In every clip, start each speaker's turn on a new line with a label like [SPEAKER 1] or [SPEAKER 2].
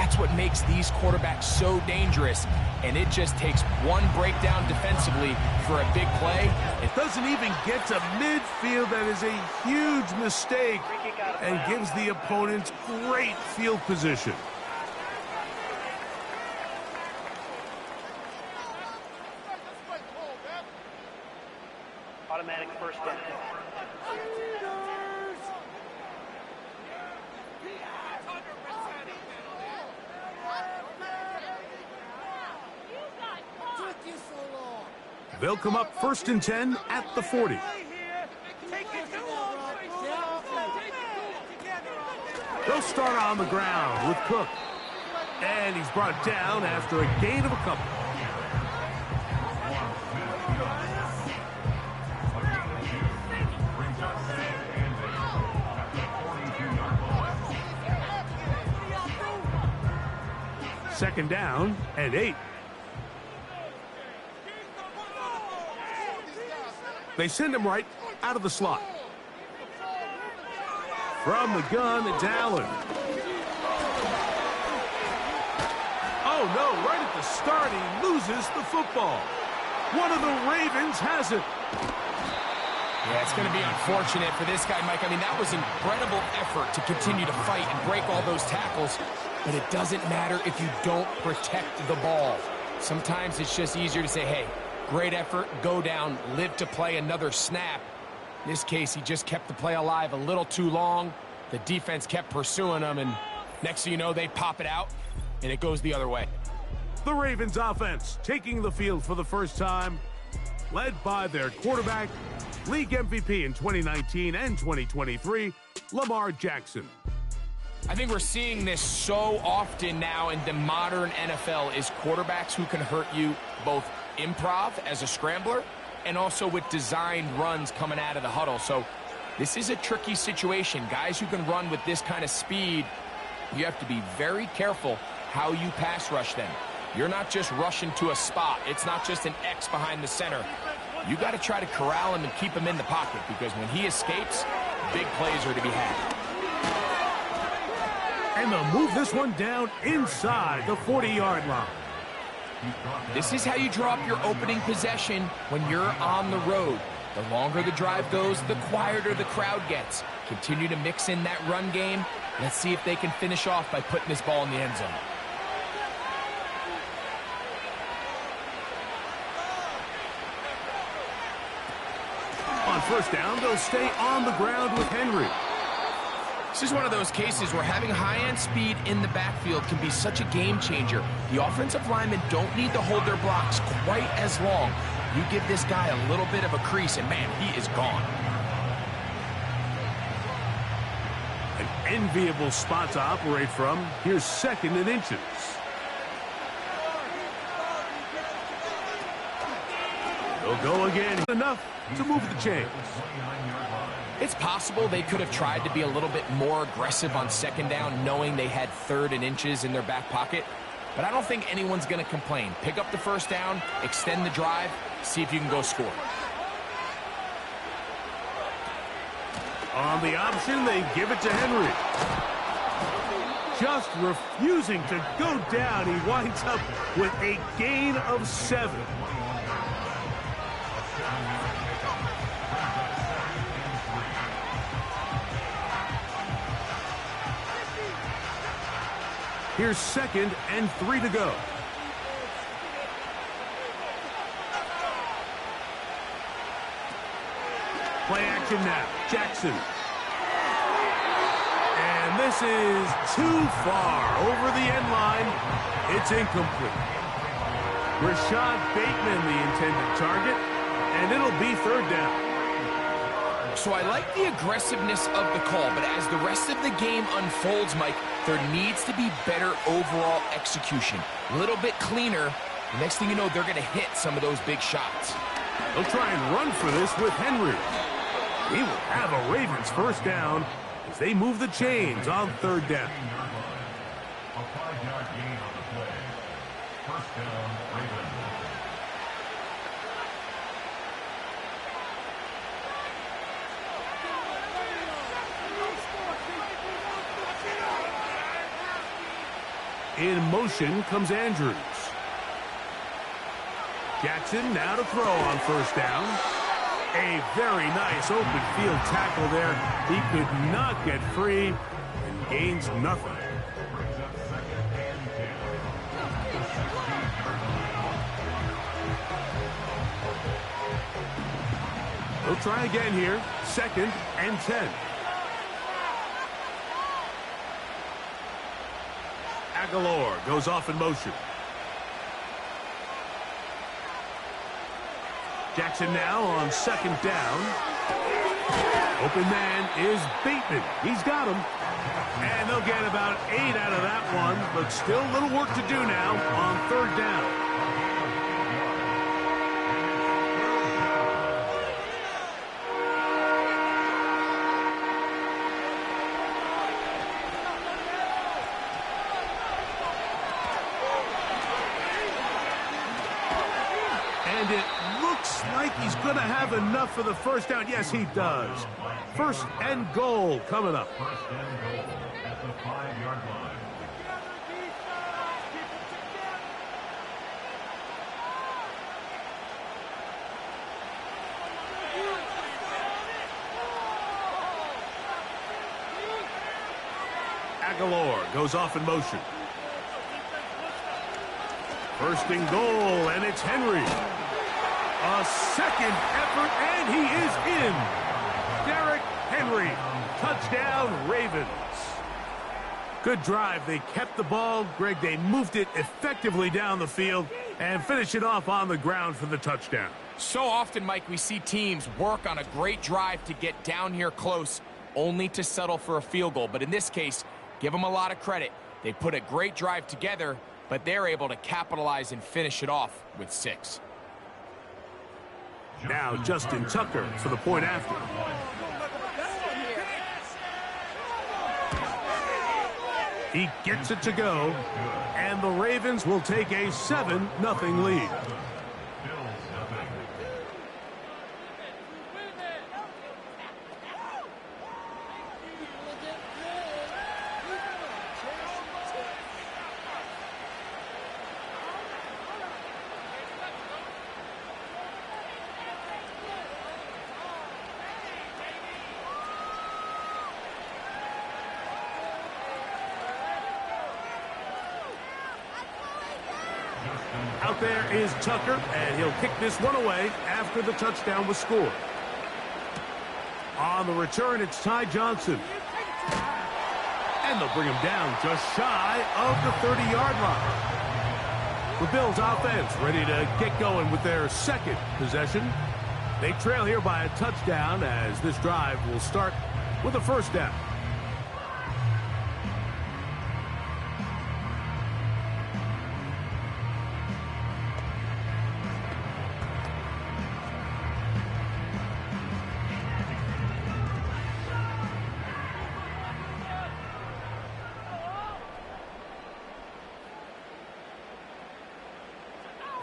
[SPEAKER 1] That's what makes these quarterbacks so dangerous. And it just takes one breakdown defensively for a big play.
[SPEAKER 2] It doesn't even get to midfield. That is a huge mistake and gives the opponent great field position.
[SPEAKER 3] Automatic first down.
[SPEAKER 2] They'll come up 1st and 10 at the 40. They'll start on the ground with Cook. And he's brought down after a gain of a couple. Second down and 8. They send him right out of the slot. From the gun, it's Allen. Oh, no, right at the start, he loses the football. One of the Ravens has it.
[SPEAKER 1] Yeah, it's going to be unfortunate for this guy, Mike. I mean, that was incredible effort to continue to fight and break all those tackles. But it doesn't matter if you don't protect the ball. Sometimes it's just easier to say, hey, great effort, go down, live to play another snap. In this case, he just kept the play alive a little too long. The defense kept pursuing him, and next thing you know, they pop it out, and it goes the other way.
[SPEAKER 2] The Ravens offense taking the field for the first time, led by their quarterback, league MVP in 2019 and 2023, Lamar Jackson.
[SPEAKER 1] I think we're seeing this so often now in the modern NFL is quarterbacks who can hurt you both improv as a scrambler and also with designed runs coming out of the huddle. So this is a tricky situation. Guys who can run with this kind of speed, you have to be very careful how you pass rush them. You're not just rushing to a spot. It's not just an X behind the center. You got to try to corral him and keep him in the pocket because when he escapes, big plays are to be had.
[SPEAKER 2] And they'll move this one down inside the 40-yard line.
[SPEAKER 1] This is how you draw up your opening possession when you're on the road. The longer the drive goes, the quieter the crowd gets. Continue to mix in that run game. Let's see if they can finish off by putting this ball in the end zone.
[SPEAKER 2] On first down, they'll stay on the ground with Henry.
[SPEAKER 1] This is one of those cases where having high-end speed in the backfield can be such a game changer. The offensive linemen don't need to hold their blocks quite as long. You give this guy a little bit of a crease, and man, he is gone.
[SPEAKER 2] An enviable spot to operate from. Here's 2nd and inches. They'll go again. Enough to move the chains.
[SPEAKER 1] It's possible they could have tried to be a little bit more aggressive on 2nd down, knowing they had 3rd and inches in their back pocket. But I don't think anyone's going to complain. Pick up the first down, extend the drive, see if you can go score.
[SPEAKER 2] On the option, they give it to Henry. Just refusing to go down. He winds up with a gain of 7. Here's 2nd and 3 to go. Play action now. Jackson. And this is too far over the end line. It's incomplete. Rashad Bateman, the intended target, and it'll be 3rd down.
[SPEAKER 1] So I like the aggressiveness of the call, but as the rest of the game unfolds, Mike, there needs to be better overall execution. A little bit cleaner. The next thing you know, they're going to hit some of those big shots.
[SPEAKER 2] They'll try and run for this with Henry. He will have a Ravens first down as they move the chains on 3rd down.
[SPEAKER 4] A 5-yard gain on the play. First down, Ravens.
[SPEAKER 2] In motion comes Andrews. Jackson now to throw on first down. A very nice open field tackle there. He could not get free and gains nothing. He'll try again here. 2nd and 10. Aguilar goes off in motion. Jackson now on 2nd down. Open man is Bateman. He's got him. And they'll get about 8 out of that one, but still a little work to do now on 3rd down. And it looks like he's going to have enough for the first down. Yes, he does. 1st and goal coming up.
[SPEAKER 4] 1st and goal at the 5-yard line.
[SPEAKER 2] Aguilar goes off in motion. 1st and goal, and it's Henry. A 2nd effort, and he is in. Derrick Henry, touchdown Ravens. Good drive. They kept the ball. Greg, they moved it effectively down the field and finish it off on the ground for the touchdown.
[SPEAKER 1] So often, Mike, we see teams work on a great drive to get down here close, only to settle for a field goal. But in this case, give them a lot of credit. They put a great drive together, but they're able to capitalize and finish it off with 6.
[SPEAKER 2] Now Justin Tucker for the point after. He gets it to go, and the Ravens will take a 7-0 lead. Out there is Tucker, and he'll kick this one away after the touchdown was scored. On the return, it's Ty Johnson. And they'll bring him down just shy of the 30-yard line. The Bills offense ready to get going with their 2nd possession. They trail here by a touchdown as this drive will start with a 1st down.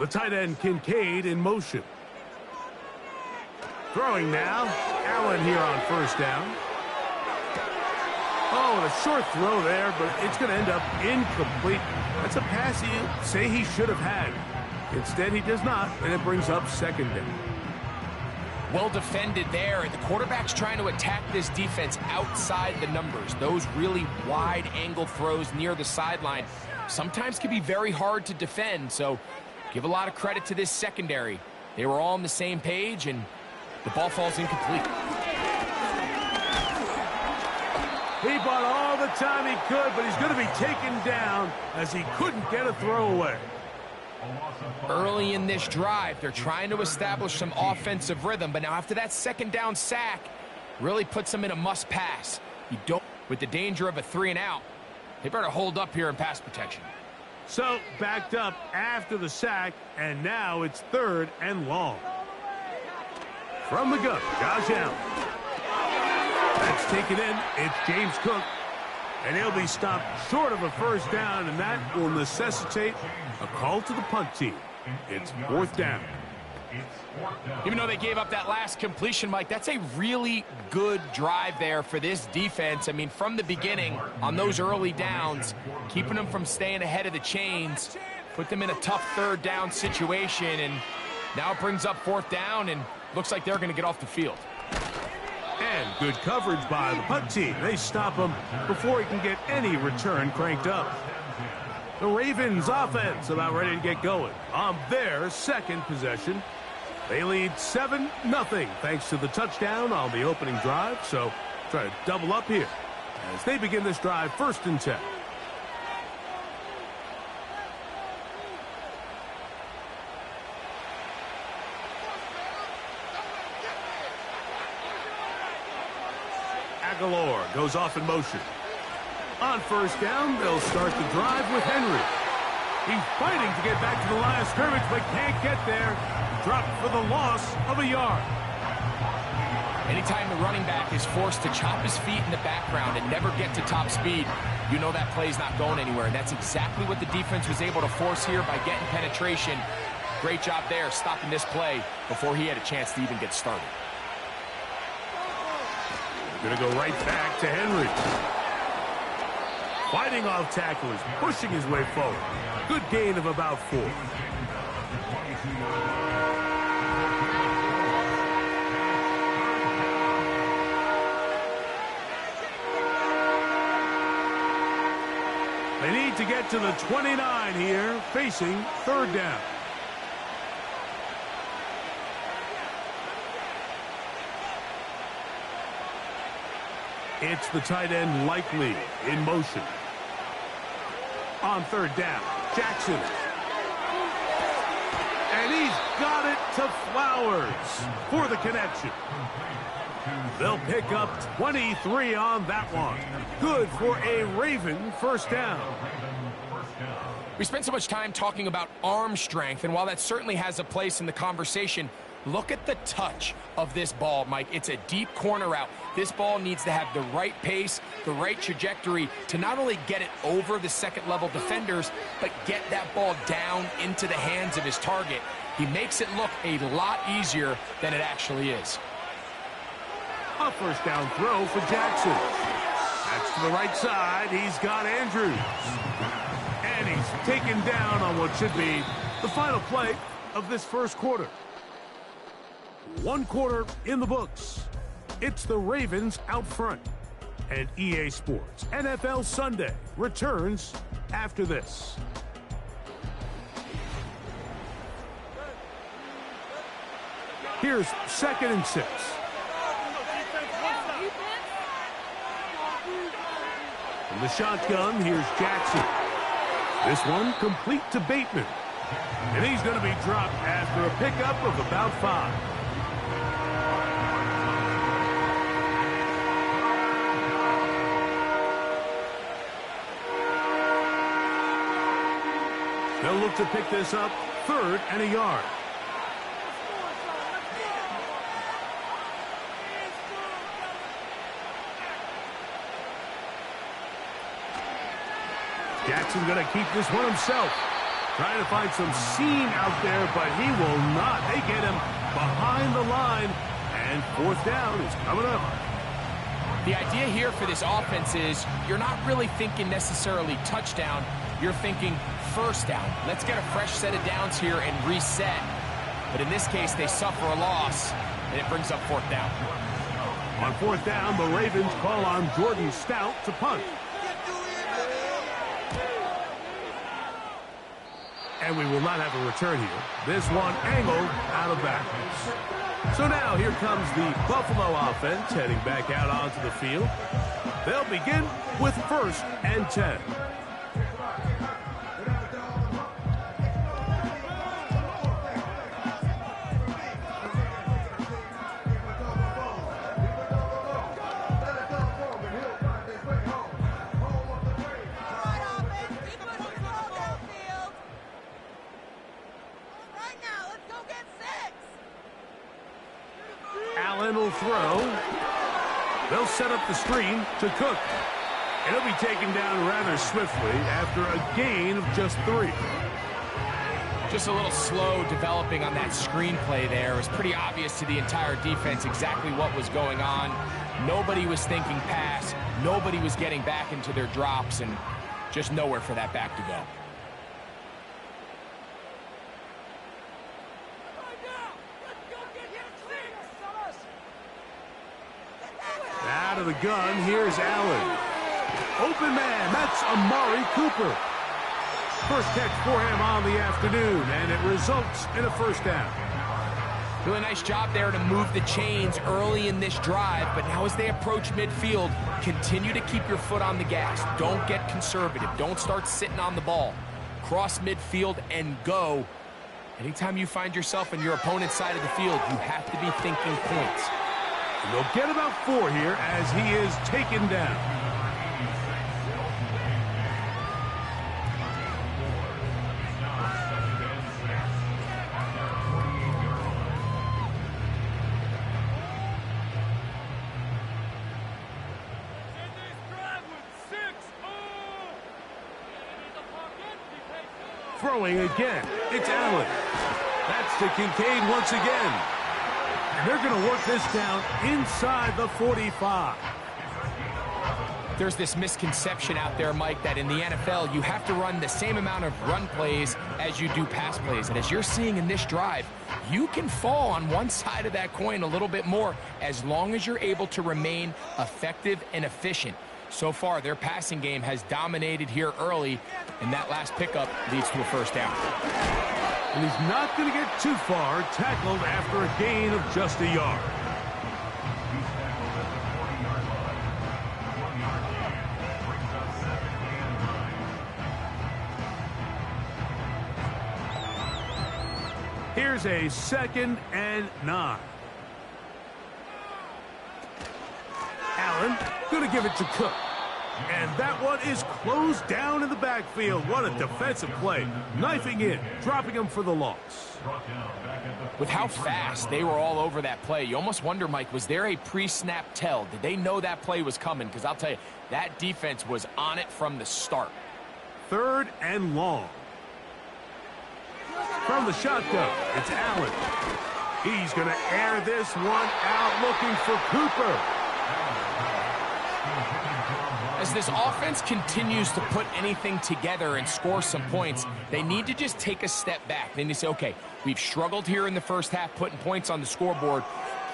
[SPEAKER 2] The tight end Kincaid in motion. Throwing now. Allen here on 1st down. Oh, and a short throw there, but it's going to end up incomplete. That's a pass you say he should have had. Instead, he does not, and it brings up 2nd down.
[SPEAKER 1] Well defended there, and the quarterback's trying to attack this defense outside the numbers. Those really wide angle throws near the sideline sometimes can be very hard to defend, so give a lot of credit to this secondary. They were all on the same page, and the ball falls incomplete.
[SPEAKER 2] He bought all the time he could, but he's going to be taken down as he couldn't get a throw away.
[SPEAKER 1] Early in this drive, they're trying to establish some offensive rhythm, but now after that 2nd down sack, really puts them in a must-pass. You don't, with the danger of a 3-and-out, they better hold up here in pass protection.
[SPEAKER 2] So, backed up after the sack, and now it's 3rd and long. From the gun, Josh Allen. That's taken in. It's James Cook. And he'll be stopped short of a 1st down, and that will necessitate a call to the punt team. It's 4th down.
[SPEAKER 1] Even though they gave up that last completion, Mike, that's a really good drive there for this defense. I mean, from the beginning, on those early downs, keeping them from staying ahead of the chains, put them in a tough third down situation, and now it brings up fourth down, and looks like they're going to get off the field.
[SPEAKER 2] And good coverage by the punt team. They stop him before he can get any return cranked up. The Ravens offense about ready to get going on their second possession. They lead 7-0 thanks to the touchdown on the opening drive. So try to double up here as they begin this drive 1st and 10. Aguilar goes off in motion. On 1st down, they'll start the drive with Henry. He's fighting to get back to the line of scrimmage, but can't get there. Dropped for the loss of a yard.
[SPEAKER 1] Anytime the running back is forced to chop his feet in the background and never get to top speed, you know that play's not going anywhere. And that's exactly what the defense was able to force here by getting penetration. Great job there, stopping this play before he had a chance to even get started.
[SPEAKER 2] Going to go right back to Henry. Fighting off tacklers, pushing his way forward. Good gain of about 4. They need to get to the 29 here, facing 3rd down. It's the tight end Likely in motion. On 3rd down, Jackson. And he's got it to Flowers for the connection. They'll pick up 23 on that one. Good for a Raven 1st down.
[SPEAKER 1] We spent so much time talking about arm strength, and while that certainly has a place in the conversation, look at the touch of this ball, Mike. It's a deep corner route. This ball needs to have the right pace, the right trajectory to not only get it over the second-level defenders, but get that ball down into the hands of his target. He makes it look a lot easier than it actually is.
[SPEAKER 2] A 1st down throw for Jackson. That's to the right side. He's got Andrews. And he's taken down on what should be the final play of this 1st quarter. 1 quarter in the books. It's the Ravens out front. And EA Sports NFL Sunday returns after this. Here's 2nd and 6. From the shotgun, here's Jackson. This one complete to Bateman. And he's going to be dropped after a pickup of about 5. They'll look to pick this up 3rd and a yard. Jackson's going to keep this one himself. Trying to find some seam out there, but he will not. They get him behind the line, and 4th down is coming up.
[SPEAKER 1] The idea here for this offense is you're not really thinking necessarily touchdown. You're thinking 1st down. Let's get a fresh set of downs here and reset. But in this case, they suffer a loss, and it brings up 4th down.
[SPEAKER 2] On 4th down, the Ravens call on Jordan Stout to punt. And we will not have a return here. This one angled out of bounds. So now here comes the Buffalo offense heading back out onto the field. They'll begin with 1st and 10. Allen will throw. They'll set up the screen to Cook. And he'll be taken down rather swiftly after a gain of just 3.
[SPEAKER 1] Just a little slow developing on that screenplay there. It was pretty obvious to the entire defense exactly what was going on. Nobody was thinking pass. Nobody was getting back into their drops, and just nowhere for that back to go.
[SPEAKER 2] Out of the gun, here's Allen. Open man, that's Amari Cooper. First catch for him on the afternoon, and it results in a first down.
[SPEAKER 1] Really nice job there to move the chains early in this drive, but now as they approach midfield, continue to keep your foot on the gas. Don't get conservative. Don't start sitting on the ball. Cross midfield and go. Anytime you find yourself in your opponent's side of the field, you have to be thinking points.
[SPEAKER 2] And they'll get about 4 here as he is taken down. Throwing again, it's Allen. That's to Kincaid once again. And they're going to work this down inside the 45.
[SPEAKER 1] There's this misconception out there, Mike, that in the NFL, you have to run the same amount of run plays as you do pass plays. And as you're seeing in this drive, you can fall on one side of that coin a little bit more as long as you're able to remain effective and efficient. So far, their passing game has dominated here early, and that last pickup leads to a first down.
[SPEAKER 2] And he's not going to get too far, tackled after a gain of just a yard. Here's a 2nd and 9. Allen going to give it to Cook. And that one is closed down in the backfield. What a defensive play. Knifing in, dropping him for the loss.
[SPEAKER 1] With how fast they were all over that play, you almost wonder, Mike, was there a pre-snap tell? Did they know that play was coming? Because I'll tell you, that defense was on it from the start.
[SPEAKER 2] 3rd and long. From the shotgun, it's Allen. He's going to air this one out, looking for Cooper.
[SPEAKER 1] As this offense continues to put anything together and score some points, they need to just take a step back. Then you say, okay, we've struggled here in the first half putting points on the scoreboard.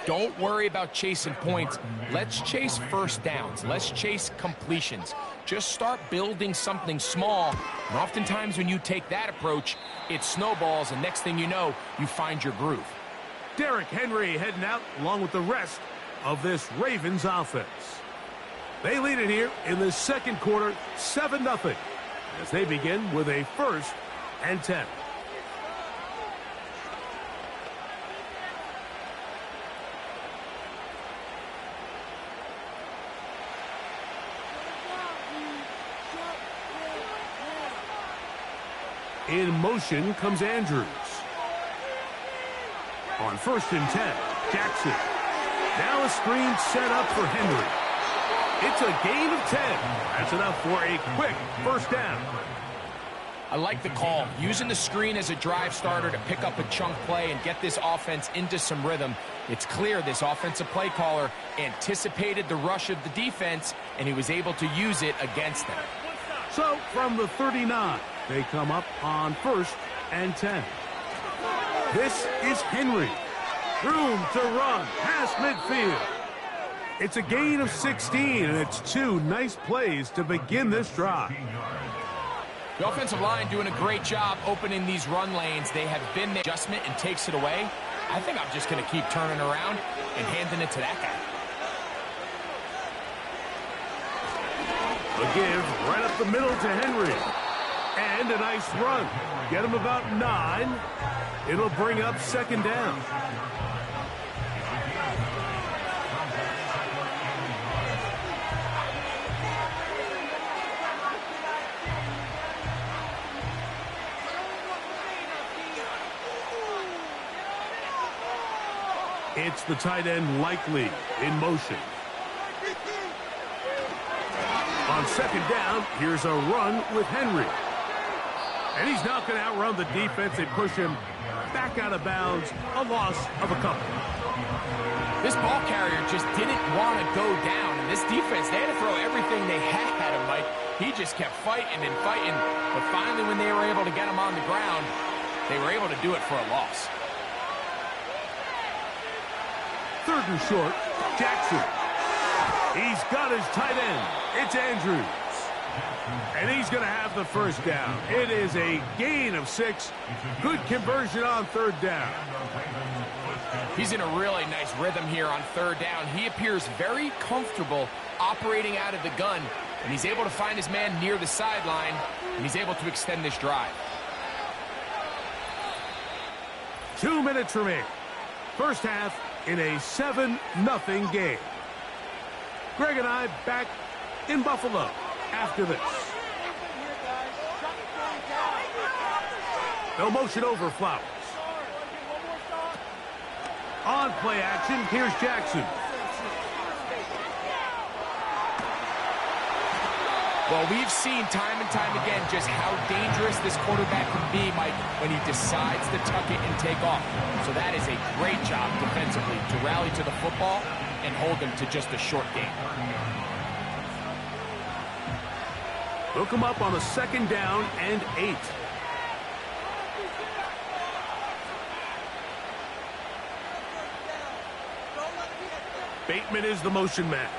[SPEAKER 1] Don't worry about chasing points. Let's chase first downs. Let's chase completions. Just start building something small. And oftentimes when you take that approach, it snowballs, and next thing you know, you find your groove.
[SPEAKER 2] Derrick Henry heading out along with the rest of this Ravens offense. They lead it here in the second quarter, 7-0, as they begin with a 1st and 10. In motion comes Andrews. On 1st and 10, Jackson. Now a screen set up for Henry. It's a gain of 10. That's enough for a quick first down.
[SPEAKER 1] I like the call. Using the screen as a drive starter to pick up a chunk play and get this offense into some rhythm. It's clear this offensive play caller anticipated the rush of the defense, and he was able to use it against them.
[SPEAKER 2] So from the 39, they come up on 1st and 10. This is Henry. Room to run past midfield. It's a gain of 16, and it's 2 nice plays to begin this drive.
[SPEAKER 1] The offensive line doing a great job opening these run lanes. They have been the adjustment and takes it away. I think I'm just going to keep turning around and handing it to that guy.
[SPEAKER 2] A give right up the middle to Henry. And a nice run. Get him about 9. It'll bring up 2nd down. It's the tight end Likely in motion. On 2nd down, here's a run with Henry. And he's not going to outrun the defense. They push him back out of bounds. A loss of a couple.
[SPEAKER 1] This ball carrier just didn't want to go down. And this defense, they had to throw everything they had at him, Mike. He just kept fighting and fighting. But finally, when they were able to get him on the ground, they were able to do it for a loss.
[SPEAKER 2] 3rd and short, Jackson. He's got his tight end. It's Andrews. And he's going to have the first down. It is a gain of 6. Good conversion on 3rd down.
[SPEAKER 1] He's in a really nice rhythm here on 3rd down. He appears very comfortable operating out of the gun, and he's able to find his man near the sideline, and he's able to extend this drive.
[SPEAKER 2] 2 minutes remaining. First half in a 7-0 game. Greg and I back in Buffalo after this. No motion over Flowers. On play action, here's Jackson.
[SPEAKER 1] Well, we've seen time and time again just how dangerous this quarterback can be, Mike, when he decides to tuck it and take off. So that is a great job defensively to rally to the football and hold them to just a short game.
[SPEAKER 2] They'll come up on a 2nd down and 8. Bateman is the motion man.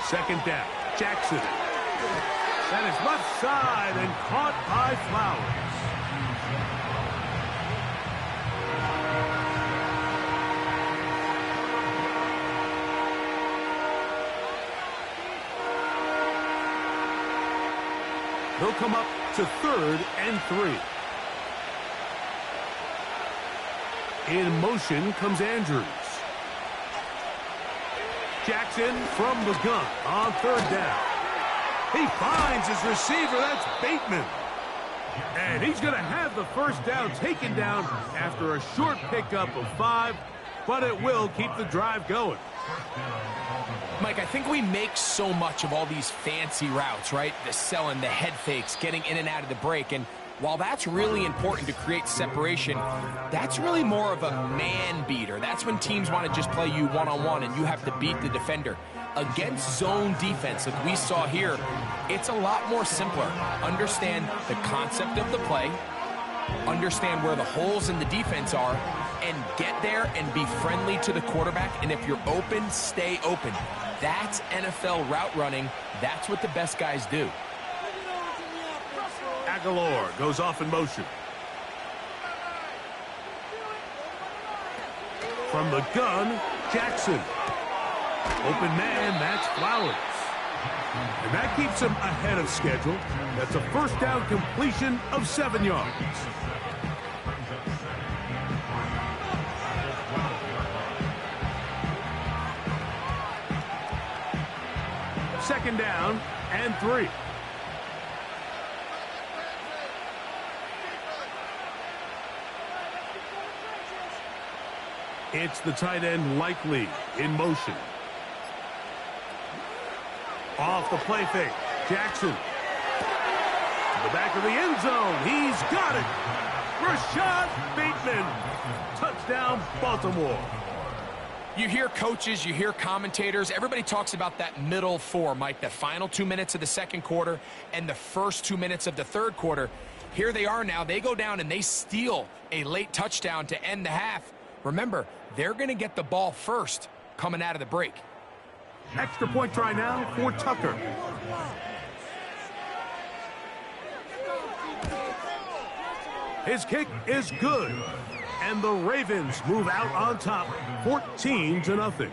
[SPEAKER 2] 2nd down. Jackson. That is left side and caught by Flowers. They'll come up to 3rd and 3. In motion comes Andrews. Jackson from the gun on 3rd down. He finds his receiver. That's Bateman. And he's going to have the first down taken down after a short pickup of 5, but it will keep the drive going.
[SPEAKER 1] Mike, I think we make so much of all these fancy routes, right? The selling, the head fakes, getting in and out of the break. And while that's really important to create separation, that's really more of a man beater. That's when teams want to just play you one-on-one and you have to beat the defender. Against zone defense, like we saw here, it's a lot more simpler. Understand the concept of the play, understand where the holes in the defense are, and get there and be friendly to the quarterback. And if you're open, stay open. That's NFL route running. That's what the best guys do.
[SPEAKER 2] Aguilar goes off in motion. From the gun, Jackson. Open man, that's Flowers. And that keeps him ahead of schedule. That's a first down completion of 7 yards. Second down and 3. It's the tight end Likely in motion. Off the play fake. Jackson. To the back of the end zone. He's got it. Rashad Bateman. Touchdown, Baltimore.
[SPEAKER 1] You hear coaches, you hear commentators, everybody talks about that middle 4, Mike, the final 2 minutes of the second quarter and the first 2 minutes of the third quarter. Here they are now. They go down and they steal a late touchdown to end the half. Remember, they're going to get the ball first coming out of the break.
[SPEAKER 2] Extra point try now for Tucker. His kick is good. And the Ravens move out on top, 14-0.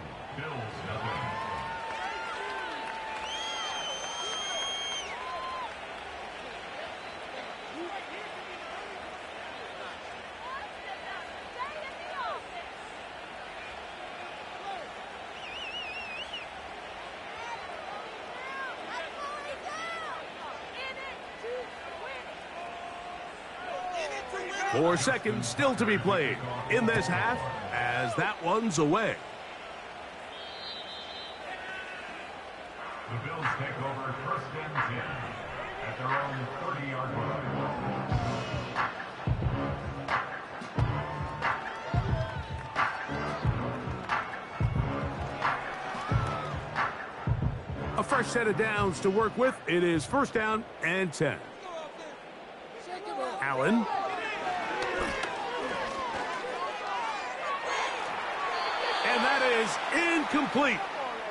[SPEAKER 2] Four seconds still to be played in this half as that one's away.
[SPEAKER 4] The Bills take over first and 10 at their own 30-yard line.
[SPEAKER 2] fresh set of downs to work with. It is first down and 10. Allen. And that is incomplete.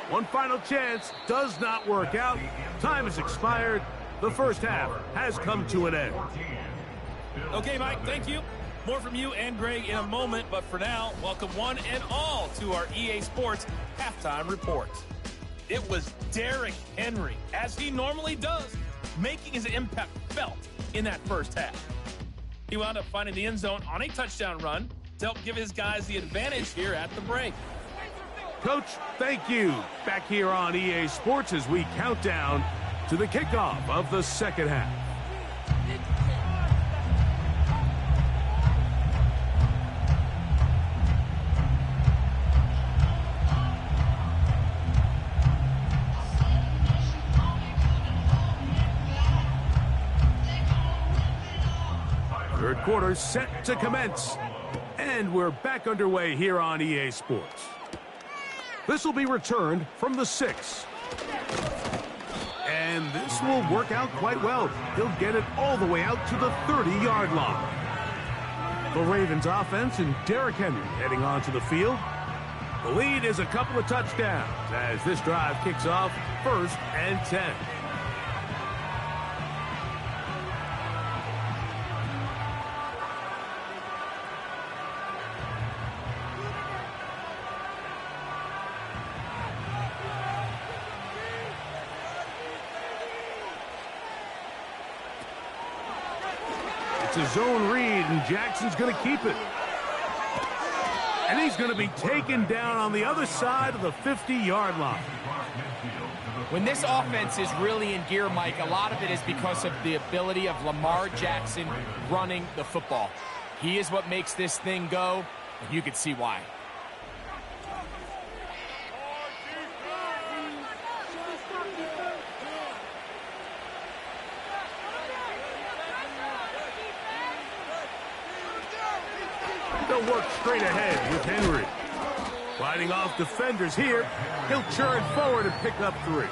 [SPEAKER 2] One final chance does not work out. Time has expired. The first half has come to an end.
[SPEAKER 3] Okay, Mike, thank you. More from you and Greg in a moment, but for now, welcome one and all to our EA Sports Halftime Report. It was Derrick Henry, as he normally does, making his impact felt in that first half. He wound up finding the end zone on a touchdown run to help give his guys the advantage here at the break.
[SPEAKER 2] Coach, thank you. Back here on EA Sports as we count down to the kickoff of the second half. Third quarter set to commence. And we're back underway here on EA Sports. This will be returned from the 6. And this will work out quite well. He'll get it all the way out to the 30-yard line. The Ravens offense and Derrick Henry heading onto the field. The lead is a couple of touchdowns as this drive kicks off first and 10. It's a zone read, and Jackson's going to keep it. And he's going to be taken down on the other side of the 50-yard line.
[SPEAKER 1] When this offense is really in gear, Mike, a lot of it is because of the ability of Lamar Jackson running the football. He is what makes this thing go, and you can see why.
[SPEAKER 2] They'll work straight ahead with Henry. Fighting off defenders here. He'll churn forward and pick up 3.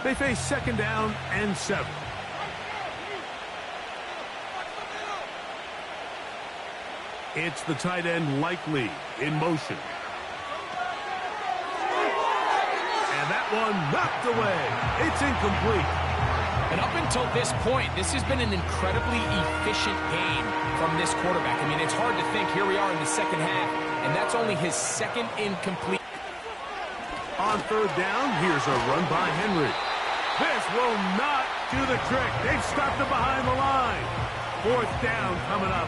[SPEAKER 2] They face second down and 7. It's the tight end Likely in motion. And that one knocked away. It's incomplete.
[SPEAKER 1] And up until this point, this has been an incredibly efficient game from this quarterback. I mean, it's hard to think. Here we are in the second half, and that's only his second incomplete.
[SPEAKER 2] On third down, here's a run by Henry. This will not do the trick. They've stopped him behind the line. Fourth down coming up.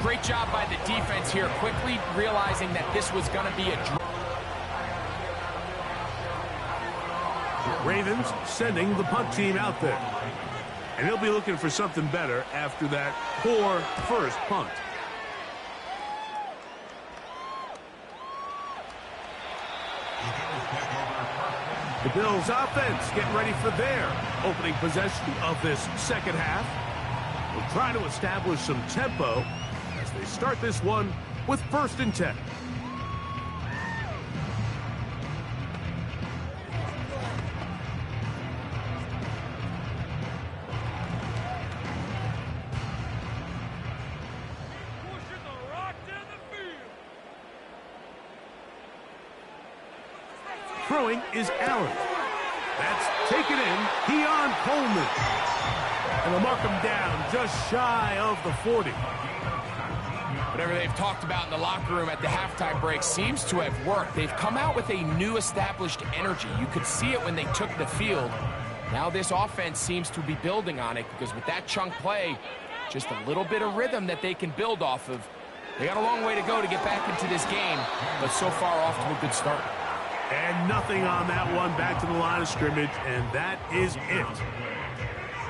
[SPEAKER 1] Great job by the defense here, quickly realizing that this was going to be a draw.
[SPEAKER 2] Ravens sending the punt team out there. And he'll be looking for something better after that poor first punt. The Bills offense getting ready for their opening possession of this second half. We'll try to establish some tempo as they start this one with first and 10. Throwing is Allen. That's taken in. Keon Coleman. And they'll mark him down just shy of the 40.
[SPEAKER 1] Whatever they've talked about in the locker room at the halftime break seems to have worked. They've come out with a new established energy. You could see it when they took the field. Now this offense seems to be building on it because with that chunk play, just a little bit of rhythm that they can build off of. They got a long way to go to get back into this game, but so far off to a good start.
[SPEAKER 2] And nothing on that one, back to the line of scrimmage, and that is it.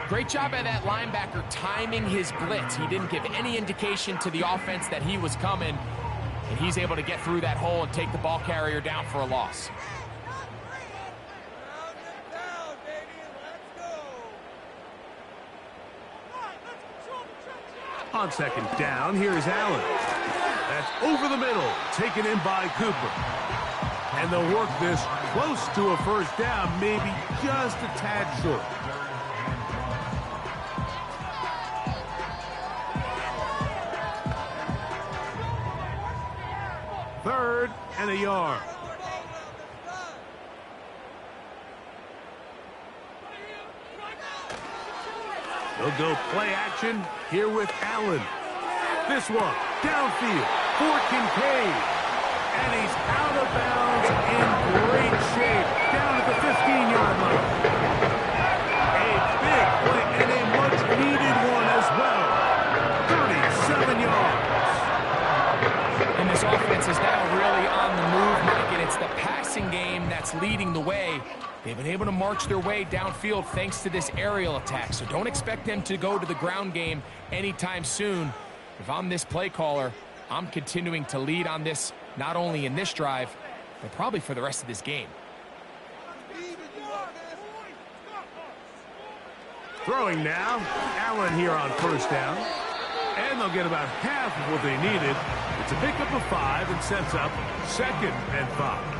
[SPEAKER 1] Great job by that linebacker timing his blitz. He didn't give any indication to the offense that he was coming, and he's able to get through that hole and take the ball carrier down for a loss.
[SPEAKER 2] On second down, here's Allen. That's over the middle, taken in by Cooper. And they'll work this close to a first down, maybe just a tad short. Third and a yard. They'll go play action here with Allen. This one, downfield for Kincaid. And he's out of bounds in great shape, down at the 15-yard line. A big play and a much-needed one as well. 37 yards.
[SPEAKER 1] And this offense is now really on the move, Mike, and it's the passing game that's leading the way. They've been able to march their way downfield thanks to this aerial attack, so don't expect them to go to the ground game anytime soon. If I'm this play caller, I'm continuing to lead on this, not only in this drive, but probably for the rest of this game.
[SPEAKER 2] Throwing now, Allen here on first down. And they'll get about half of what they needed. It's a pickup of 5 and sets up 2nd and 5.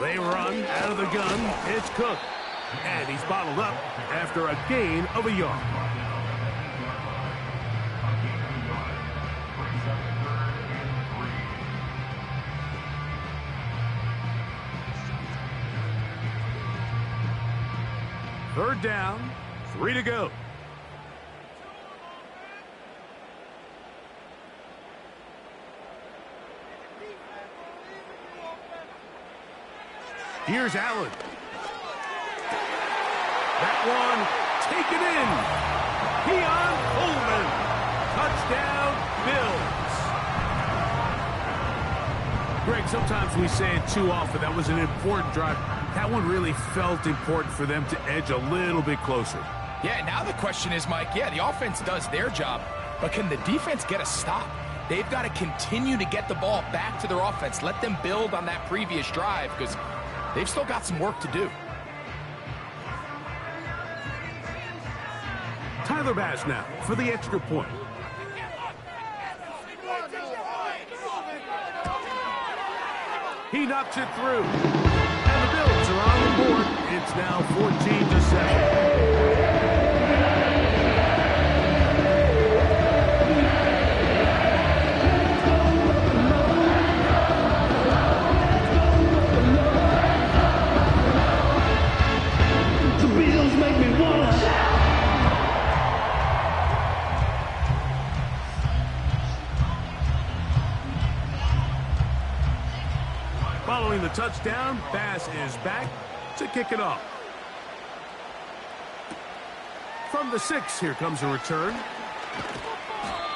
[SPEAKER 2] They run out of the gun. It's Cook. And he's bottled up after a gain of a yard. Third down, 3 to go. Here's Allen. That one taken in. Keon Coleman. Touchdown, Bills. Greg, sometimes we say it too often. That was an important drive. That one really felt important for them to edge a little bit closer.
[SPEAKER 1] Yeah, now the question is, Mike, yeah, the offense does their job, but can the defense get a stop? They've got to continue to get the ball back to their offense. Let them build on that previous drive because they've still got some work to do.
[SPEAKER 2] Tyler Bass now for the extra point. He knocks it through. And the Bills are on the board. It's now 14-7. Following the touchdown, Bass is back to kick it off. From the 6, here comes a return.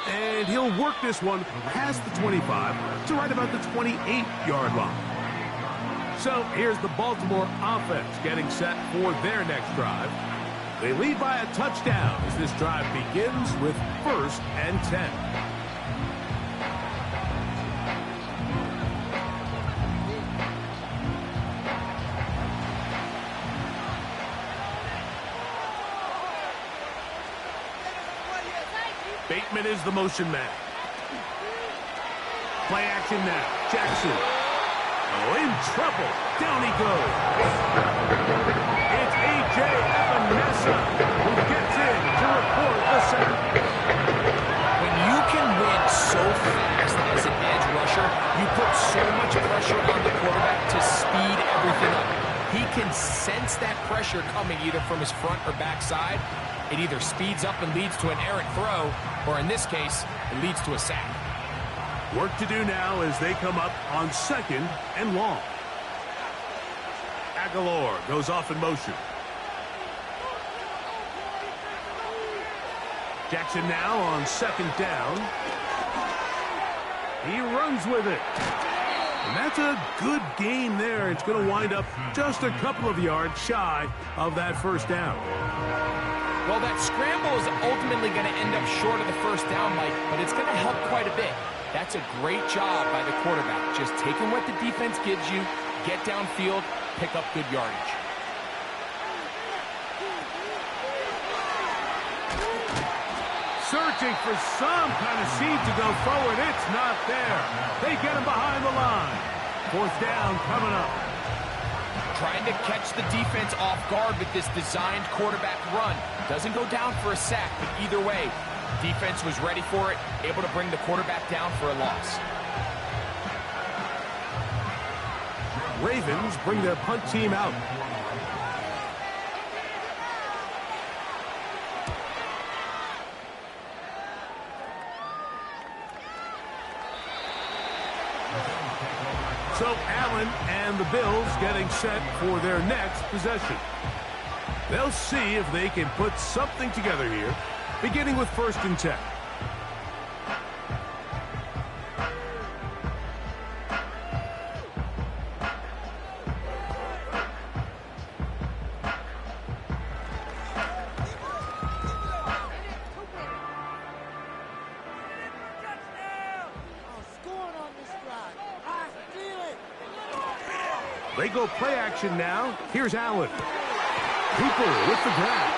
[SPEAKER 2] And he'll work this one past the 25 to right about the 28-yard line. So here's the Baltimore offense getting set for their next drive. They lead by a touchdown as this drive begins with 1st and 10. Bateman is the motion man. Play action now. Jackson. Oh, in trouble. Down he goes. It's A.J. Epinesa who gets in to report the sack.
[SPEAKER 1] When you can win so fast as an edge rusher, you put so much pressure on the quarterback to speed everything up. He can sense that pressure coming either from his front or back side. It either speeds up and leads to an errant throw, or in this case, it leads to a sack.
[SPEAKER 2] Work to do now as they come up on 2nd and long. Aguilar goes off in motion. Jackson now on 2nd down. He runs with it. And that's a good game there. It's going to wind up just a couple of yards shy of that first down.
[SPEAKER 1] Well, that scramble is ultimately going to end up short of the first down, Mike, but it's going to help quite a bit. That's a great job by the quarterback. Just taking what the defense gives you, get downfield, pick up good yardage.
[SPEAKER 2] Searching for some kind of seed to go forward. It's not there. They get him behind the line. Fourth down coming up.
[SPEAKER 1] Trying to catch the defense off guard with this designed quarterback run. Doesn't go down for a sack, but either way, defense was ready for it, able to bring the quarterback down for a loss.
[SPEAKER 2] Ravens bring their punt team out. So Allen and the Bills getting set for their next possession. They'll see if they can put something together here, beginning with 1st and 10. They go play action now. Here's Allen. Cooper with the grab.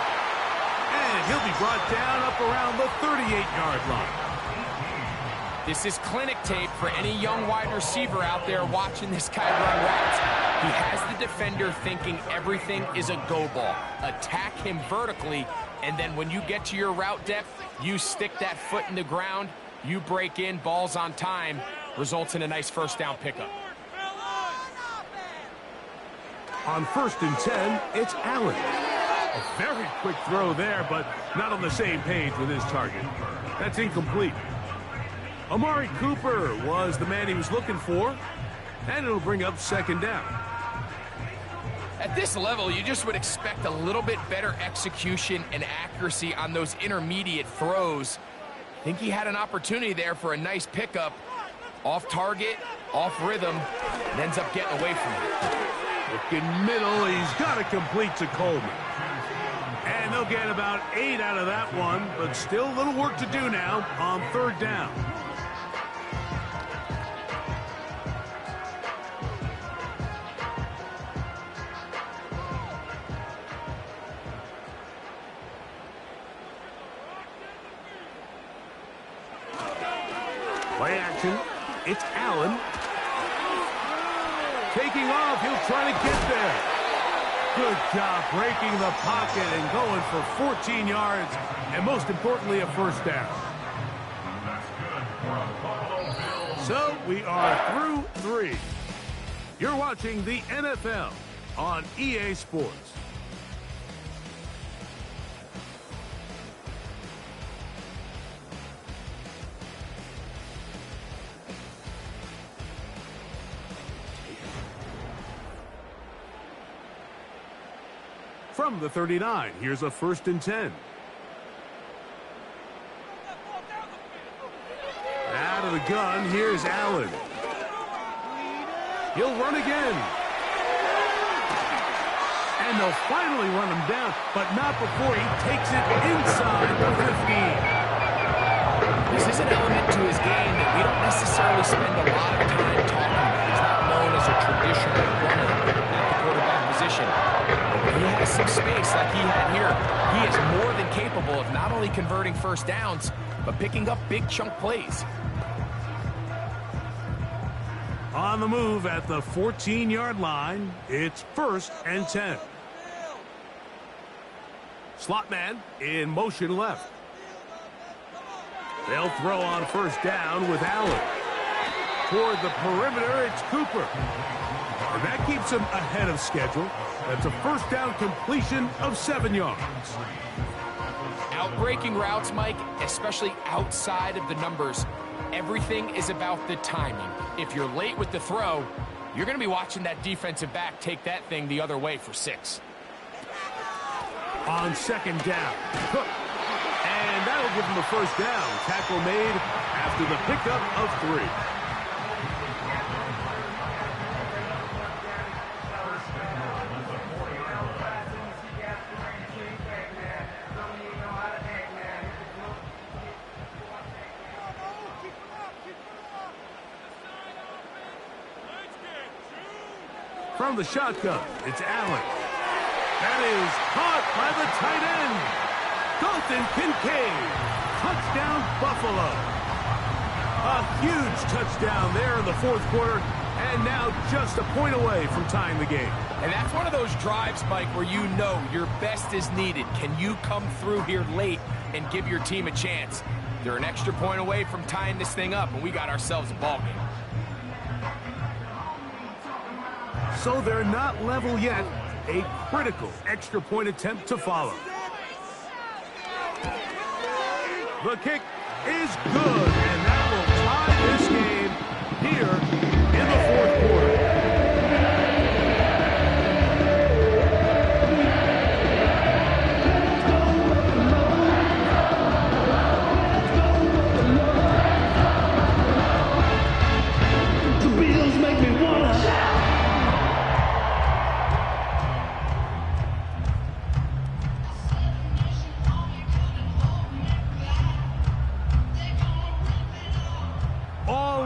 [SPEAKER 2] And he'll be brought down up around the 38-yard line.
[SPEAKER 1] This is clinic tape for any young wide receiver out there watching this guy run routes. He has the defender thinking everything is a go ball. Attack him vertically, and then when you get to your route depth, you stick that foot in the ground, you break in, balls on time, results in a nice first down pickup.
[SPEAKER 2] On 1st and 10, it's Allen. A very quick throw there, but not on the same page with his target. That's incomplete. Amari Cooper was the man he was looking for, and it'll bring up 2nd down.
[SPEAKER 1] At this level, you just would expect a little bit better execution and accuracy on those intermediate throws. I think he had an opportunity there for a nice pickup. Off target, off rhythm, and ends up getting away from it.
[SPEAKER 2] Looking middle, he's got to complete to Coleman. And they'll get about 8 out of that one, but still a little work to do now on 3rd down. Play action. It's Allen. Taking off, he'll try to get there. Good job breaking the pocket and going for 14 yards, and most importantly, a first down. So we are through 3. You're watching the NFL on EA Sports. From the 39, here's a 1st and 10. Out of the gun, here's Allen. He'll run again. And they'll finally run him down, but not before he takes it inside the 15.
[SPEAKER 1] This is an element to his game that we don't necessarily spend a lot of time talking about. He's not known as a traditional runner at the quarterback position. But when he has some space like he had here, he is more than capable of not only converting first downs, but picking up big chunk plays.
[SPEAKER 2] On the move at the 14-yard line, it's 1st and 10. Slot man in motion left. They'll throw on 1st down with Allen. Toward the perimeter, it's Cooper. And that keeps him ahead of schedule. That's a first down completion of 7 yards.
[SPEAKER 1] Outbreaking routes, Mike, especially outside of the numbers, everything is about the timing. If you're late with the throw, you're going to be watching that defensive back take that thing the other way for 6.
[SPEAKER 2] On 2nd down, Cook. And that'll give him the first down. Tackle made after the pickup of 3. From the shotgun, it's Allen. That is caught by the tight end. Dalton Kincaid. Touchdown, Buffalo. A huge touchdown there in the fourth quarter, and now just a point away from tying the game.
[SPEAKER 1] And that's one of those drives, Mike, where you know your best is needed. Can you come through here late and give your team a chance? They're an extra point away from tying this thing up, and we got ourselves a ball game.
[SPEAKER 2] So they're not level yet. A critical extra point attempt to follow. The kick is good, and that will tie this game here in the fourth quarter.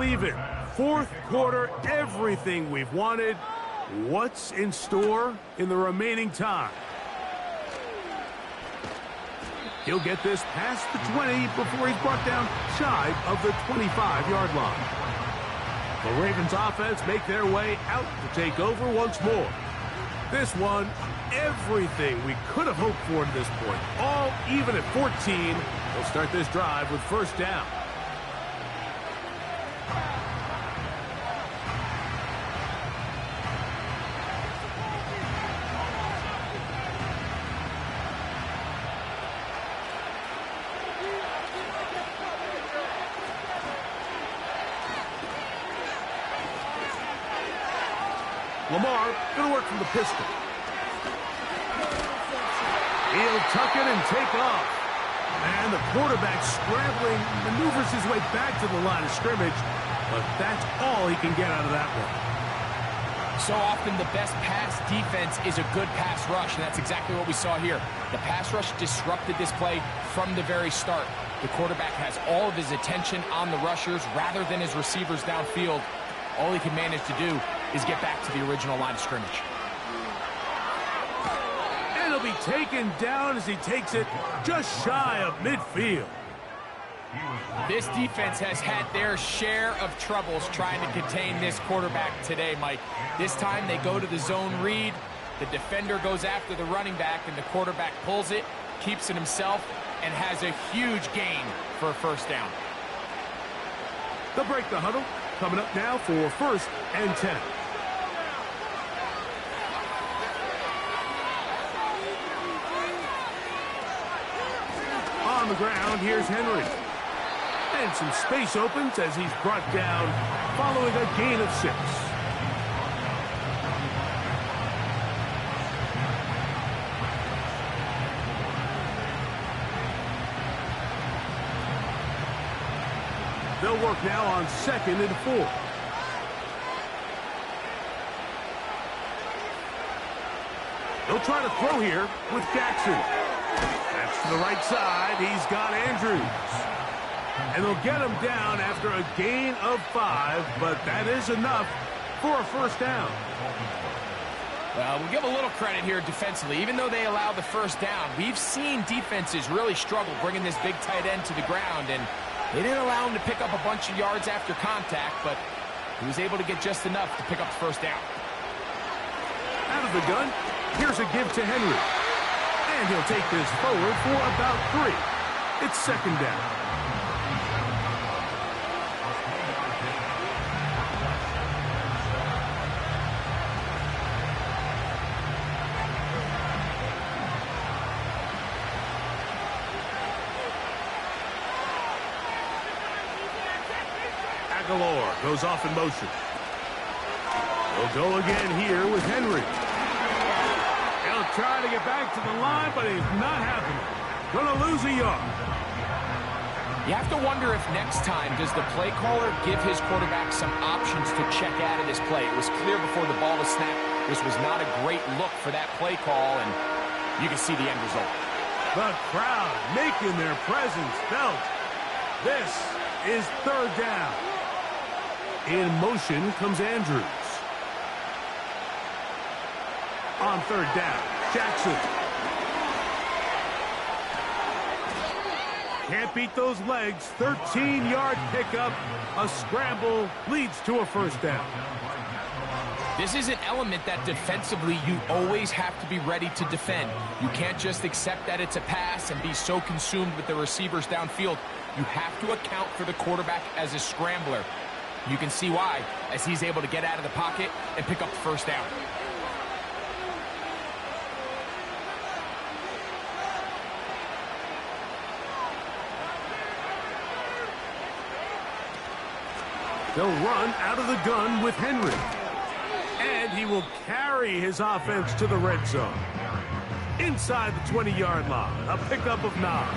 [SPEAKER 2] Even. Fourth quarter, everything we've wanted. What's in store in the remaining time? He'll get this past the 20 before he's brought down shy of the 25-yard line. The Ravens offense make their way out to take over once more. This one, everything we could have hoped for to this point. All even at 14. They'll start this drive with first down. Lamar going to work from the pistol. He'll tuck it and take off. And the quarterback scrambling, maneuvers his way back to the line of scrimmage. But that's all he can get out of that one.
[SPEAKER 1] So often the best pass defense is a good pass rush, and that's exactly what we saw here. The pass rush disrupted this play from the very start. The quarterback has all of his attention on the rushers rather than his receivers downfield. All he can manage to do is get back to the original line of scrimmage.
[SPEAKER 2] And he'll be taken down as he takes it just shy of midfield.
[SPEAKER 1] This defense has had their share of troubles trying to contain this quarterback today, Mike. This time they go to the zone read. The defender goes after the running back, and the quarterback pulls it, keeps it himself, and has a huge gain for a first down.
[SPEAKER 2] They'll break the huddle. Coming up now for first and 10. On the ground, here's Henry. And some space opens as he's brought down following a gain of 6. They'll work now on 2nd and 4. They'll try to throw here with Jackson. That's to the right side. He's got Andrews. And they'll get him down after a gain of 5, but that is enough for a first down.
[SPEAKER 1] Well, we'll give a little credit here defensively. Even though they allow the first down, we've seen defenses really struggle bringing this big tight end to the ground, and they didn't allow him to pick up a bunch of yards after contact, but he was able to get just enough to pick up the first down.
[SPEAKER 2] Out of the gun, here's a give to Henry. And he'll take this forward for about 3. It's second down. Aguilar goes off in motion. We'll go again here with Henry. He'll try to get back to the line, but he's not happening. Gonna lose a yard.
[SPEAKER 1] You have to wonder if next time does the play caller give his quarterback some options to check out of this play. It was clear before the ball was snapped. This was not a great look for that play call, and you can see the end result.
[SPEAKER 2] The crowd making their presence felt. This is third down. In motion comes Andrews. on third down. Jackson. Can't beat those legs. 13-yard pickup. A scramble leads to a first down.
[SPEAKER 1] This is an element that defensively you always have to be ready to defend. You can't just accept that it's a pass and be so consumed with the receivers downfield. You have to account for the quarterback as a scrambler. You can see why, as he's able to get out of the pocket and pick up the first down.
[SPEAKER 2] They'll run out of the gun with Henry. And he will carry his offense to the red zone. Inside the 20-yard line, a pickup of 9.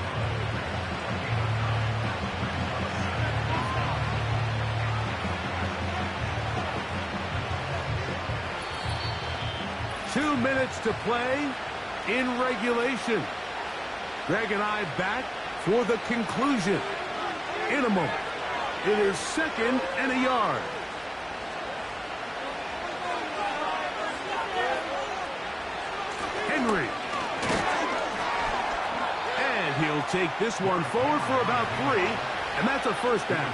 [SPEAKER 2] Two minutes to play in regulation. Greg and I back for the conclusion. In a moment, it is 2nd and a yard. Henry. And he'll take this one forward for about 3, and that's a first down.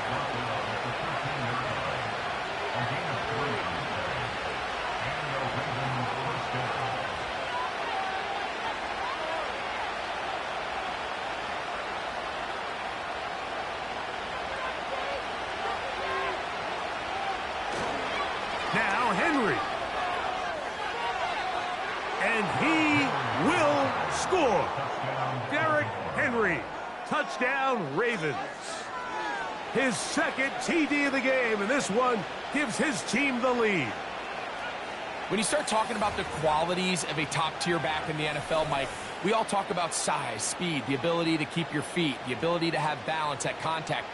[SPEAKER 2] Now Henry. And he will score. Derrick Henry. Touchdown, Ravens. His 2nd TD of the game, and this one gives his team the lead.
[SPEAKER 1] When you start talking about the qualities of a top-tier back in the NFL, Mike, we all talk about size, speed, the ability to keep your feet, the ability to have balance at contact.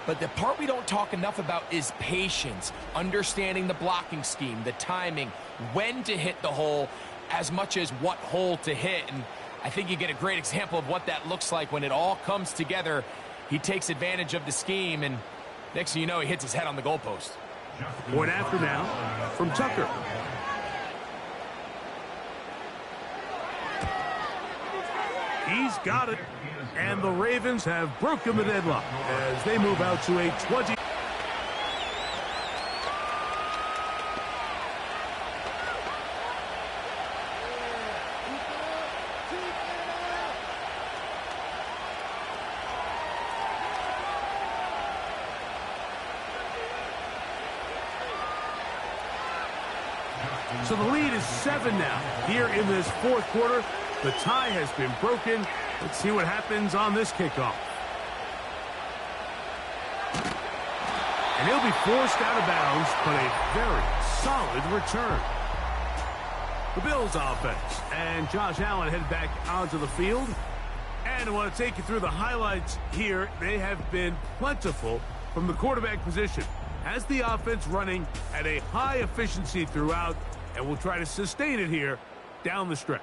[SPEAKER 1] But the part we don't talk enough about is patience, understanding the blocking scheme, the timing, when to hit the hole, as much as what hole to hit. And I think you get a great example of what that looks like when it all comes together. He takes advantage of the scheme, and next thing you know, he hits his head on the goalpost.
[SPEAKER 2] Point after now from Tucker. He's got it. And the Ravens have broken the deadlock as they move out to a 20. So the lead is 7 now here in this 4th quarter. The tie has been broken. Let's see what happens on this kickoff. And he'll be forced out of bounds, but a very solid return. The Bills offense and Josh Allen head back onto the field. And I want to take you through the highlights here. They have been plentiful from the quarterback position. Has the offense running at a high efficiency throughout, and we'll try to sustain it here down the stretch.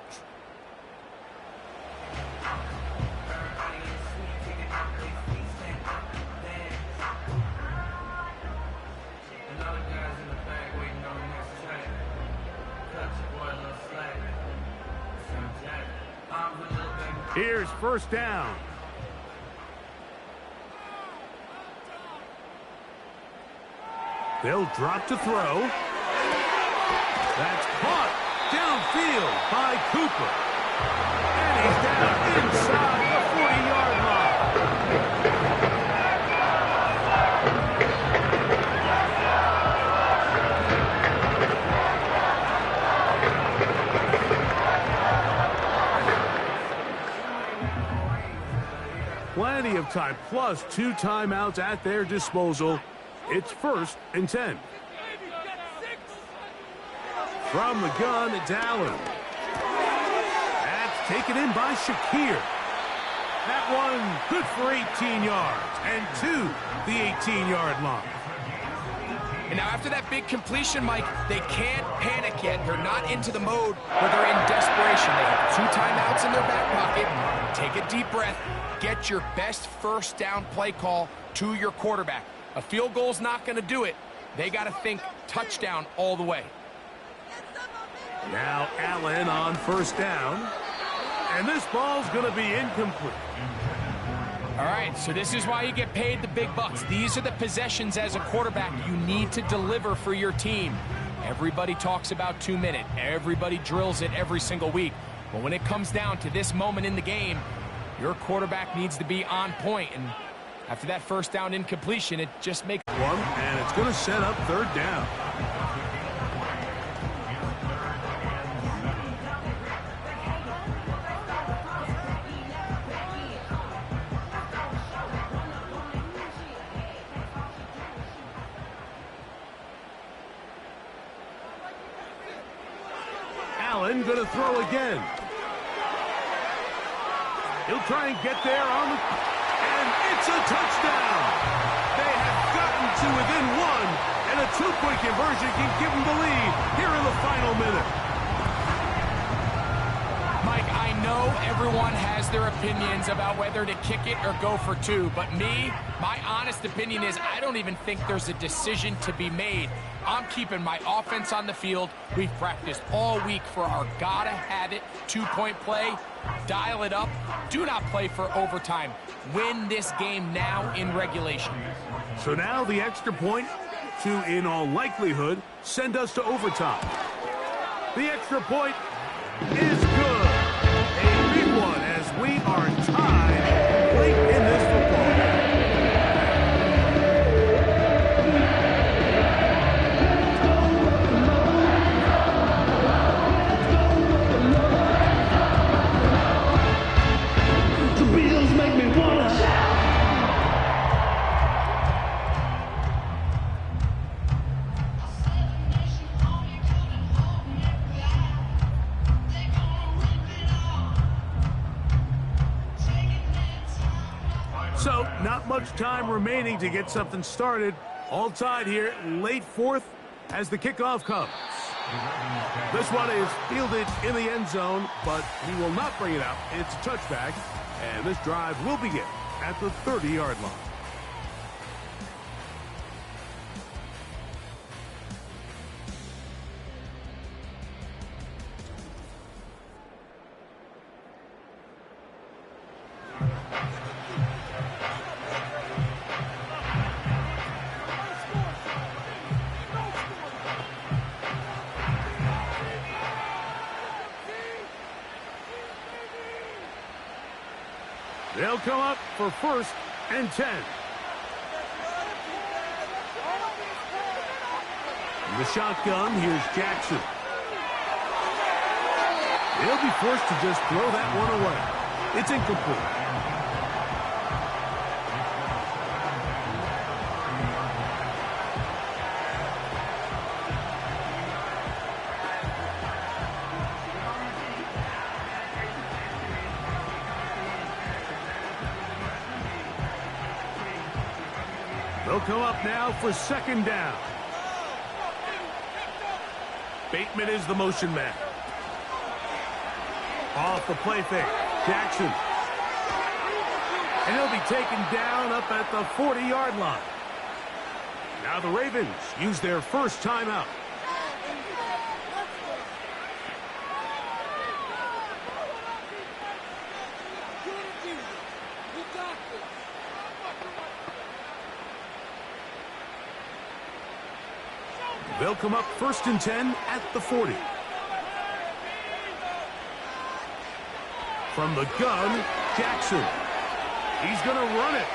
[SPEAKER 2] Here's first down. They'll drop to throw. That's caught downfield by Cooper. And he's down inside the 40-yard line. Plenty of time, plus 2 timeouts at their disposal. It's 1st and 10. From the gun, it's Allen. That's taken in by Shakir. That one good for 18 yards and to the 18-yard line.
[SPEAKER 1] And now after that big completion, Mike, they can't panic yet. They're not into the mode where they're in desperation. They have 2 timeouts in their back pocket. Take a deep breath. Get your best first down play call to your quarterback. A field goal's not going to do it. They got to think touchdown all the way.
[SPEAKER 2] Now Allen on first down. And this ball's going to be incomplete.
[SPEAKER 1] All right, so this is why you get paid the big bucks. These are the possessions as a quarterback you need to deliver for your team. Everybody talks about 2 minute. Everybody drills it every single week. But when it comes down to this moment in the game, your quarterback needs to be on point. And after that first down incompletion, it just makes
[SPEAKER 2] one, and it's going to set up third down. Allen going to throw again. He'll try and get there on the... And it's a touchdown! They have gotten to within one, and a two-point conversion can give them the lead here in the final minute.
[SPEAKER 1] Mike, I know everyone has their opinions about whether to kick it or go for two, but my honest opinion is I don't even think there's a decision to be made. I'm keeping my offense on the field. We've practiced all week for our gotta-have-it two-point play. Dial it up. Do not play for overtime. Win this game now in regulation.
[SPEAKER 2] So now the extra point to, in all likelihood, send us to overtime. The extra point is good. A big one as we are tied late in this football game. So, not much time remaining to get something started. All tied here, late fourth as the kickoff comes. This one is fielded in the end zone, but he will not bring it out. It's a touchback, and this drive will begin at the 30-yard line. They'll come up for 1st and 10. In the shotgun, here's Jackson. He'll be forced to just throw that one away. It's incomplete. They'll come up now for 2nd down. Bateman is the motion man. Off the play fake. Jackson. And he'll be taken down up at the 40-yard line. Now the Ravens use their first timeout. They'll come up 1st and 10 at the 40. From the gun, Jackson. He's going to run it.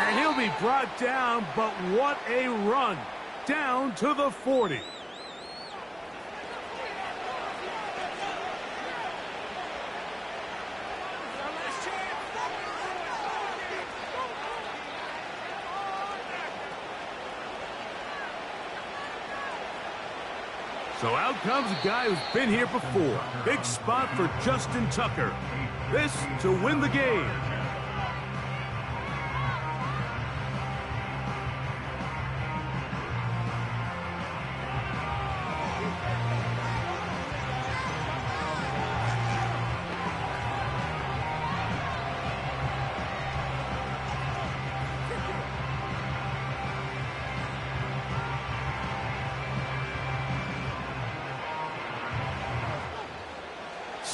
[SPEAKER 2] And he'll be brought down, but what a run. Down to the 40. So out comes a guy who's been here before. Big spot for Justin Tucker. This to win the game.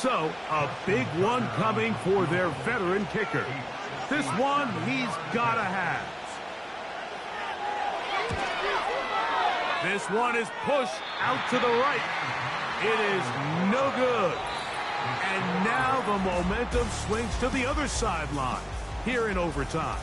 [SPEAKER 2] So, a big one coming for their veteran kicker. This one he's gotta have. This one is pushed out to the right. It is no good. And now the momentum swings to the other sideline here in overtime.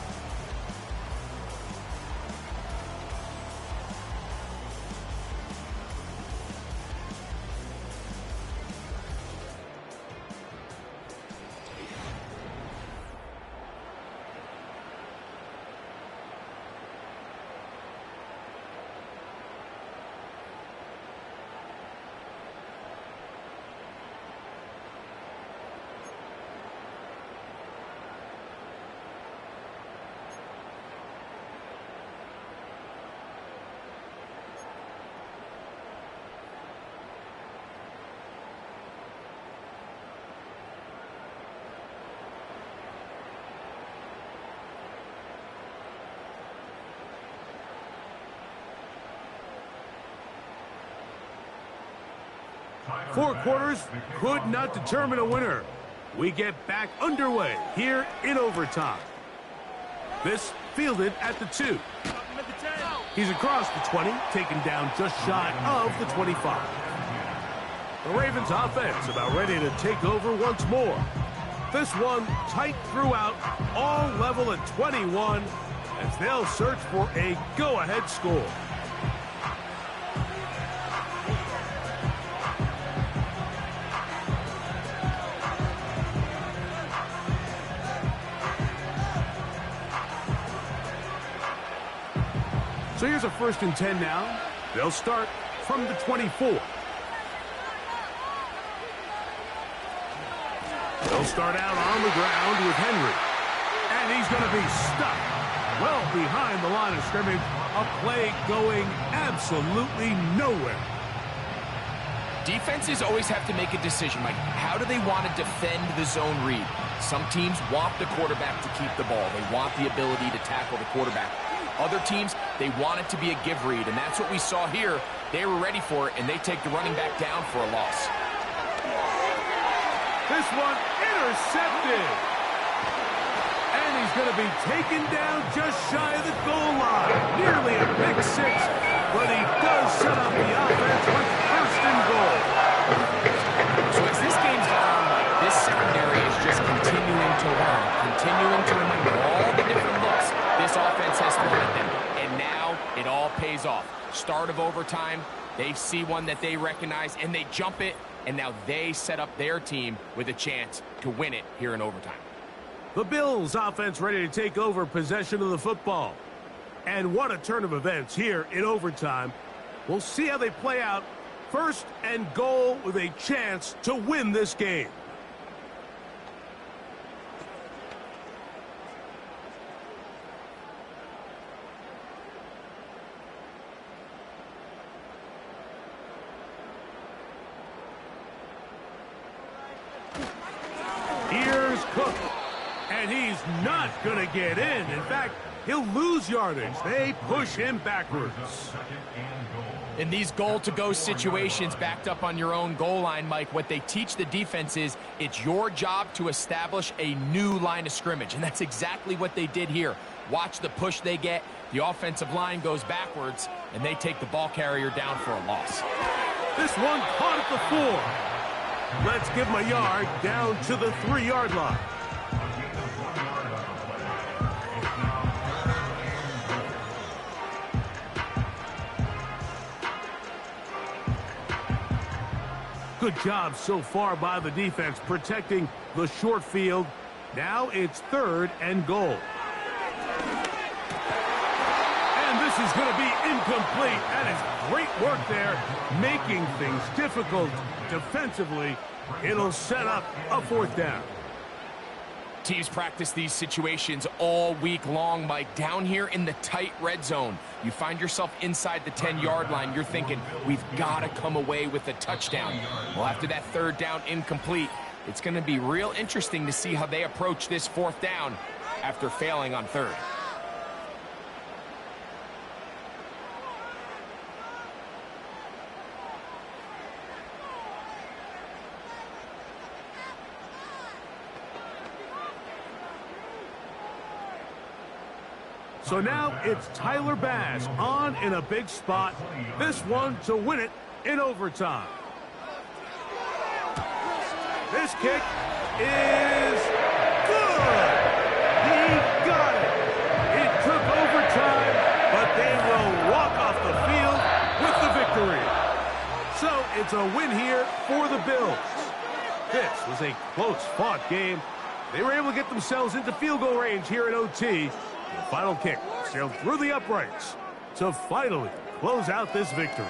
[SPEAKER 2] Four quarters could not determine a winner. We get back underway here in overtime. This fielded at the 2. He's across the 20, taken down just shy of the 25. The Ravens offense about ready to take over once more. This one tight throughout, all level at 21, as they'll search for a go-ahead score. So here's a 1st and 10 now. They'll start from the 24. They'll start out on the ground with Henry. And he's going to be stuck well behind the line of scrimmage. A play going absolutely nowhere.
[SPEAKER 1] Defenses always have to make a decision, Mike. How do they want to defend the zone read? Some teams want the quarterback to keep the ball. They want the ability to tackle the quarterback. Other teams, they want it to be a give read, and that's what we saw here. They were ready for it, and they take the running back down for a loss.
[SPEAKER 2] This one intercepted. And he's going to be taken down just shy of the goal line. Nearly a pick 6, but he does set up the offense with 1st and goal.
[SPEAKER 1] So as this game's gone on, Mike, this secondary is just continuing to learn, continuing to remember all the different looks this offense has thrown at them. And now it all pays off. Start of overtime, they see one that they recognize, and they jump it, and now they set up their team with a chance to win it here in overtime.
[SPEAKER 2] The Bills offense ready to take over possession of the football. And what a turn of events here in overtime. We'll see how they play out. 1st and goal with a chance to win this game. Here's Cook. And he's not going to get in. In fact, he'll lose yardage. They push him backwards.
[SPEAKER 1] In these goal-to-go situations backed up on your own goal line, Mike, what they teach the defense is it's your job to establish a new line of scrimmage, and that's exactly what they did here. Watch the push they get. The offensive line goes backwards, and they take the ball carrier down for a loss.
[SPEAKER 2] This one caught at the 4. Let's give him a yard down to the 3-yard line. Good job so far by the defense protecting the short field. Now it's 3rd and goal. And this is going to be incomplete. That is great work there, making things difficult defensively. It'll set up a 4th down.
[SPEAKER 1] Teams practice these situations all week long, Mike. Down here in the tight red zone, you find yourself inside the 10-yard line. You're thinking, we've got to come away with a touchdown. Well, after that 3rd down incomplete, it's going to be real interesting to see how they approach this 4th down after failing on 3rd.
[SPEAKER 2] So now it's Tyler Bass on in a big spot. This one to win it in overtime. This kick is good. He got it. It took overtime, but they will walk off the field with the victory. So it's a win here for the Bills. This was a close-fought game. They were able to get themselves into field goal range here in OT. The final kick sailed through the uprights to finally close out this victory.